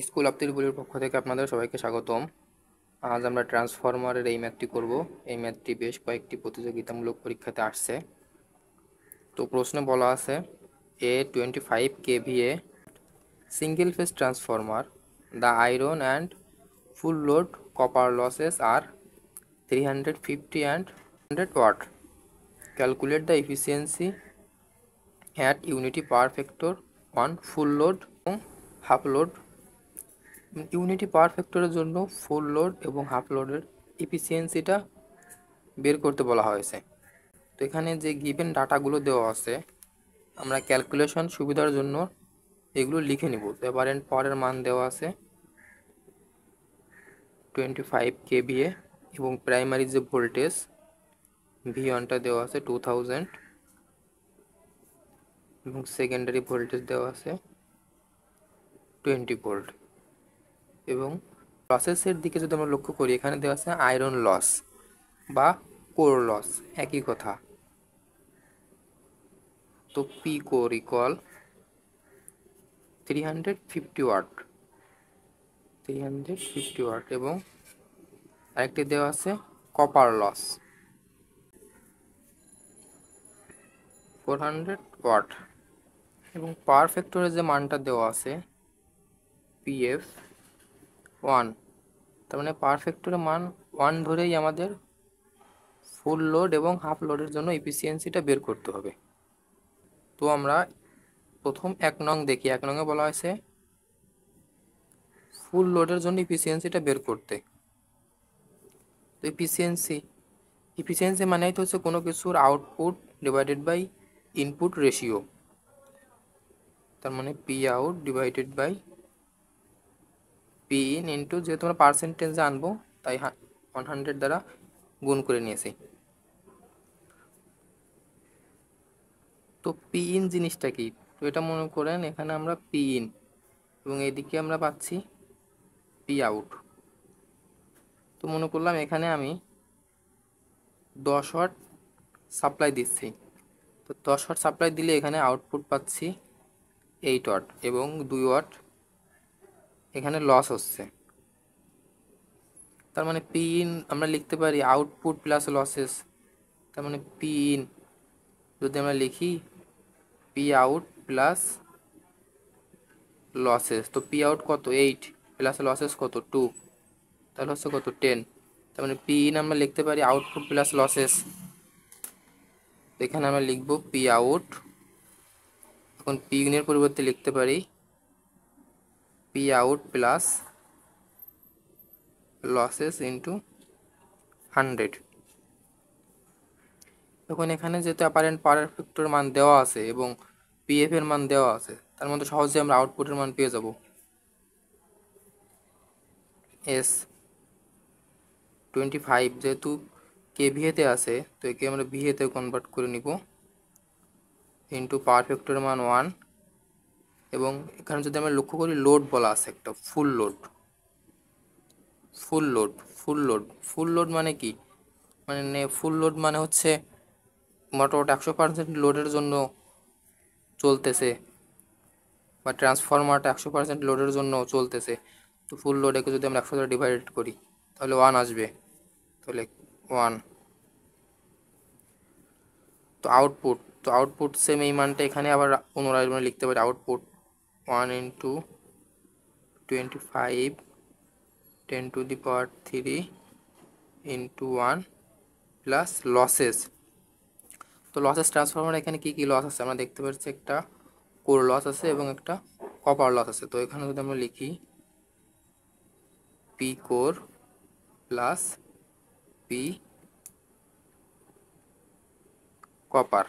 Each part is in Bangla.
স্কুল আবতির বলির পক্ষ থেকে আপনাদের সবাইকে স্বাগতম। আজ আমরা ট্রান্সফরমারের এই ম্যাথটি করব। এই ম্যাথটি বেশ কয়েকটি প্রতিযোগিতামূলক পরীক্ষাতে আসছে। তো প্রশ্নে বলা আছে এ 25 kVA single phase transformer, the iron and full load copper losses are 350 and 100 watt. Calculate the efficiency at unity power factor on full load এবং half load. ইউনিটি পাওয়ার ফ্যাক্টরের জন্য ফুল লোড এবং হাফ লোডের এফিসিয়েন্সিটা বের করতে বলা হয়েছে। তো এখানে যে গিভেন ডাটাগুলো দেওয়া আছে আমরা ক্যালকুলেশন সুবিধার জন্য এগুলো লিখে নিব। অ্যাপারেন্ট পাওয়ারের মান দেওয়া আছে 25 kVA এবং প্রাইমারি যে ভোল্টেজ V1টা দেওয়া আছে 2000 এবং সেকেন্ডারি ভোল্টেজ দেওয়া আছে 20 ভোল্ট। এবং লসেসের দিকে যদি আমরা লক্ষ্য করি এখানে দেওয়া আছে আয়রন লস বা কোর লস, একই কথা। তো P core equal 350 watt, 350 watt এবং আরেকটি দেওয়া আছে কপার লস 400 ওয়াট এবং পাওয়ার ফ্যাক্টরের যে মানটা দেওয়া আছে পিএফ 1, তার মানে পাওয়ার ফ্যাক্টরের মান 1 ধরেই আমাদের ফুল লোড এবং হাফ লোডের জন্য এফিসিয়েন্সিটা বের করতে হবে। তো আমরা প্রথম 1 নং দেখি। 1 নংয়ে বলা হয়েছে ফুল লোডের জন্য এফিসিয়েন্সিটা বের করতে। তো এফিসিয়েন্সি মানেই তো হচ্ছে কোনো কিছুর output divided by input ratio, তার মানে P out divided by P in into, যেহেতু আমরা পার্সেন্টেজে আনবো তাই 100 দ্বারা গুণ করে নিয়েছি। তো পি ইন জিনিসটা কি? তো এটা মনে করেন এখানে আমরা পি ইন এবং এদিকে আমরা পাচ্ছি পি আউট। তো মনে করলাম এখানে আমি 10 ওয়াট সাপ্লাই দিচ্ছি। তো 10 ওয়াট সাপ্লাই দিলে এখানে আউটপুট পাচ্ছি 8 ওয়াট এবং 2 ওয়াট এখানে লস হচ্ছে। তার মানে পি ইন আমরা লিখতে পারি আউটপুট প্লাস লসেস। তার মানে পি ইন যদি আমরা লিখি পি আউট প্লাস লসেস, তো পি আউট কত 8 প্লাস লসেস কত 2, তাহলে হচ্ছে কত 10। তার মানে পি ইন আমরা লিখতে পারি আউটপুট প্লাস লসেস। এখানে আমরা লিখব পি আউট, এখন পি ইনের পরিবর্তে লিখতে পারি P out plus losses into 100। এখন এখানে যেহেতু অ্যাপারেন্ট পাওয়ার ফ্যাক্টর মান দেওয়া আছে এবং পিএফ এর মান দেওয়া আছে, তার মধ্যে সহজে আমরা আউটপুটের মান পেয়ে যাব। এস 25 যেহেতু কেভিএতে আছে তো একে আমরা ভিএতে কনভার্ট করে নিব ইন্টু পাওয়ার ফ্যাক্টরের মান 1 এবং এখানে যদি আমরা লক্ষ্য করি লোড বলা আছে একটা full load. Full load full load full load মানে কি? মানে ফুল লোড মানে হচ্ছে মোটামুটি 100% লোডের জন্য চলতেছে বা ট্রান্সফরমারটা 100% লোডের জন্য চলতেছে। তো ফুল লোড একে যদি আমরা 100 দ্বারা ডিভাইড করি তাহলে 1 আসবে, তাহলে 1। তো আউটপুট সেম এই মানটা এখানে আবার পুনরায় আমরা লিখতে পারি output 1 into 25 10⁻³ into 1 plus losses. তো লসেস ট্রান্সফরমার এখানে কি কি লস আছে আমরা দেখতে পাচ্ছি, একটা কোর লস আছে এবং একটা কপার লস আছে। তো এখানে যদি আমরা লিখি P core plus P copper,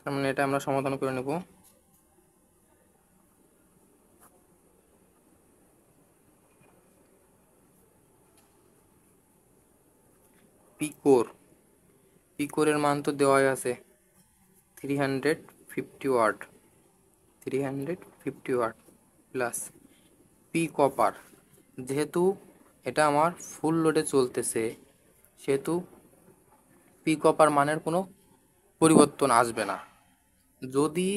তার মানে এটা আমরা সমাধান করে নেব। পি কোরের মান তো দেওয়াই আছে 350 watt, 350 watt plus P copper, যেহেতু এটা আমার ফুল লোডে চলতেছে সেহেতু পি কপার মানের কোনো পরিবর্তন আসবে না। যদি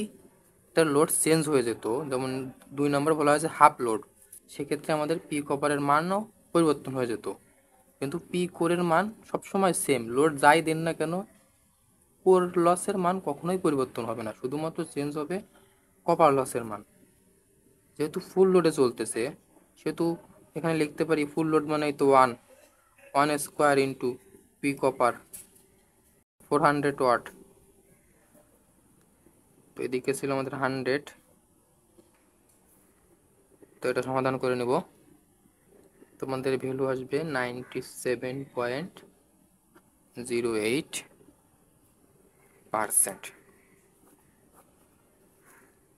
তার লোড চেঞ্জ হয়ে যেত, যেমন 2 নম্বর বলা হয়েছে হাফ লোড, সেক্ষেত্রে আমাদের পি কপারের মানও পরিবর্তন হয়ে যেত। কিন্তু পি কোরের মান সবসময় সেম, লোড যাই দেন না কেন কোর লসের মান কখনোই পরিবর্তন হবে না, শুধুমাত্র চেঞ্জ হবে কপার লসের মান। যেহেতু ফুল লোডে চলতেছে সেহেতু এখানে লিখতে পারি ফুল লোড মানেই তো 1 square into P copper 400 watt. তো এদিকে ছিল আমাদের 100, তো এটা সমাধান করে নেব। তোমাদের ভ্যালু আসবে 97.08%।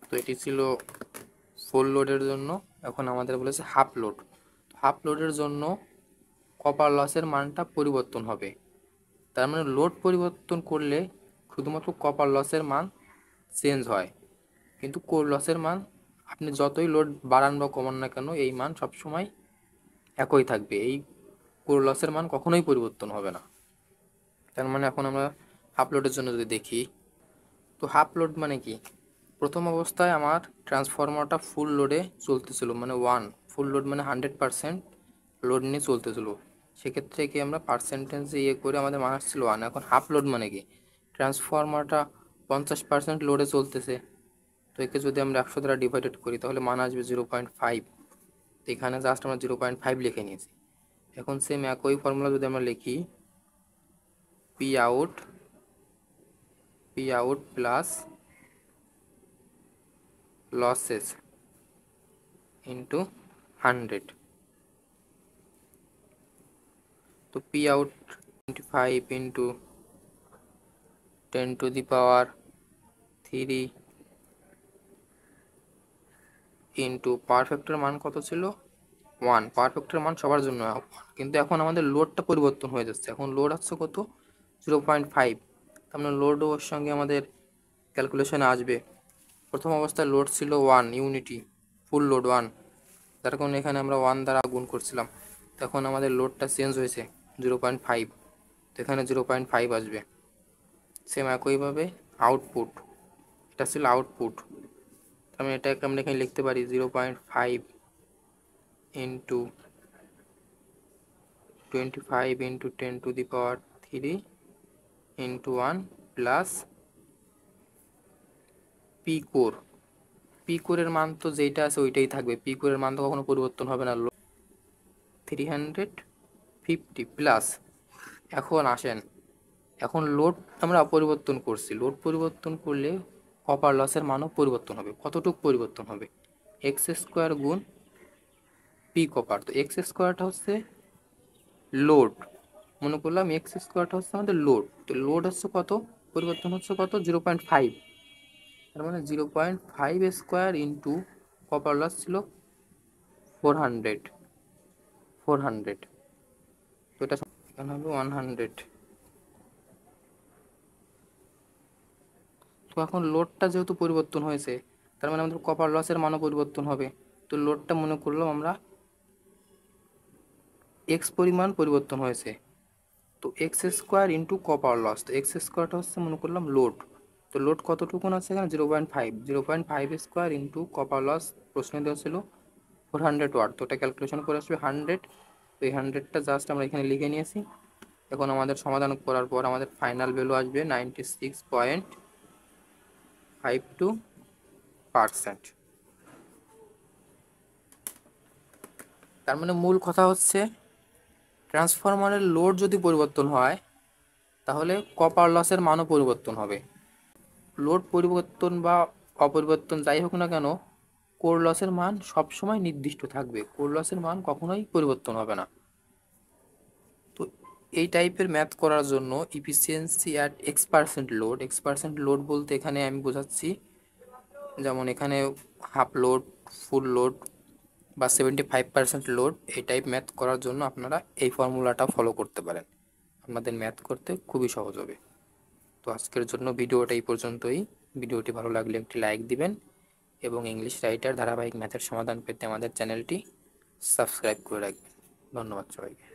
তো এটি ছিল ফুল লোডের জন্য। এখন আমাদের বলেছে হাফ লোড, হাফ লোডের জন্য কপার লসের মানটা পরিবর্তন হবে। তার মানে লোড পরিবর্তন করলে শুধুমাত্র কপার লসের মান চেঞ্জ হয়, কিন্তু কোর লসের মান আপনি যতই লোড বাড়ান বা কমান না কেন এই মান সবসময় একই থাকবে, এই কোর লসের মান কখনোই পরিবর্তন হবে না। তার মানে এখন আমরা হাফ লোডের জন্য যদি দেখি, তো হাফ লোড মানে কি, প্রথম অবস্থায় আমার ট্রান্সফরমারটা ফুল লোডে চলতেছিল, মানে ফুল লোড মানে 100% লোড নিয়ে চলতেছিল, সেক্ষেত্রে কি আমরা পার্সেন্টেজে করে আমাদের মান আসছিল 1। এখন হাফ লোড মানে কি, ট্রান্সফরমারটা 50% লোডে চলতেছে, তো একে যদি আমরা 100 দ্বারা ডিভাইডেড করি তাহলে মান আসবে 0.5। তো এখানে জাস্ট আমরা 0.5 লিখে নিয়েছি। এখন সেম একই ফর্মুলা যদি আমরা লিখি, P out plus losses into 100, তো পি আউট 25 ইন্টু 10⁻³ ইন্টু পারফেক্টের মান কত ছিল 1, পারফেক্টের মান সবার জন্য 1, কিন্তু এখন আমাদের লোডটা পরিবর্তন হয়ে যাচ্ছে, এখন লোড আসছে কত 0.5। তার মানে লোড ওর সঙ্গে আমাদের ক্যালকুলেশনে আসবে। প্রথম অবস্থায় লোড ছিল 1 ইউনিটি, ফুল লোড 1, যার কারণে এখানে আমরা 1 দ্বারা গুণ করছিলাম, তখন আমাদের লোডটা চেঞ্জ হয়েছে 0.5, তো এখানে 0.5 আসবে। সেম একইভাবে আউটপুট, এটা ছিল আউটপুট, আমি এটাকে আমরা এখানে লিখতে পারি 0.5 into 25 into 10⁻³ into 1 plus P কোরের মান তো যেটা আছে ওইটাই থাকবে, পি কোরের মান তো কখনো পরিবর্তন হবে না, 350 প্লাস। এখন আসেন, এখন লোড আমরা পরিবর্তন করছি, লোড পরিবর্তন করলে কপার লসের মানও পরিবর্তন হবে। কতটুকু পরিবর্তন হবে, এক্স স্কোয়ার গুণ পি কপার। তো এক্স স্কোয়ারটা হচ্ছে লোড, মনে করলাম এক্স স্কোয়ারটা হচ্ছে আমাদের লোড, তো লোড হচ্ছে কত, পরিবর্তন হচ্ছে কত 0.5, তার মানে 0.5 স্কোয়ার ইন্টু কপার লস ছিল 400, তো এটা এখানে হবে 100। তো এখন লোডটা যেহেতু পরিবর্তন হয়েছে তার মানে আমাদের কপার লসের মানও পরিবর্তন হবে। তো লোডটা মনে করলাম আমরা এক্স পরিমাণ পরিবর্তন হয়েছে, তো X square into copper loss, তো এক্স স্কোয়ারটা হচ্ছে মনে করলাম লোড, তো লোড কতটুকুন আছে এখানে 0.5 স্কোয়ার ইন্টু কপার লস, প্রশ্নে দেওয়া ছিল 400 ওয়াট, তো ওটা ক্যালকুলেশন করে আসবে 100, তো এই 100টা জাস্ট আমরা এখানে লিখে নিয়েছি। এখন আমাদের সমাধান করার পর আমাদের ফাইনাল ভ্যালু আসবে 96.52%। তার মানে মূল কথা হচ্ছে ট্রান্সফরমারের লোড যদি পরিবর্তন হয় তাহলে কপার লসের মানও পরিবর্তন হবে। লোড পরিবর্তন বা অপরিবর্তন যাই হোক না কেন কোর লসের মান সবসময় নির্দিষ্ট থাকবে, কোর লসের মান কখনোই পরিবর্তন হবে না। তো এই টাইপের ম্যাথ করার জন্য ইফিসিয়েন্সি অ্যাট এক্স% লোড বলতে এখানে আমি বোঝাচ্ছি, যেমন এখানে হাফ লোড, ফুল লোড বা 75% লোড, এই টাইপ ম্যাথ করার জন্য আপনারা এই ফর্মুলাটা ফলো করতে পারেন, আপনাদের ম্যাথ করতে খুবই সহজ হবে। তো আজকের জন্য ভিডিওটা এই পর্যন্তই। ভিডিওটি ভালো লাগলে একটি লাইক দিবেন এবং ইংলিশ রাইটার ধারাবাহিক ম্যাথের সমাধান পেতে আমাদের চ্যানেলটি সাবস্ক্রাইব করে রাখবেন। ধন্যবাদ সবাইকে।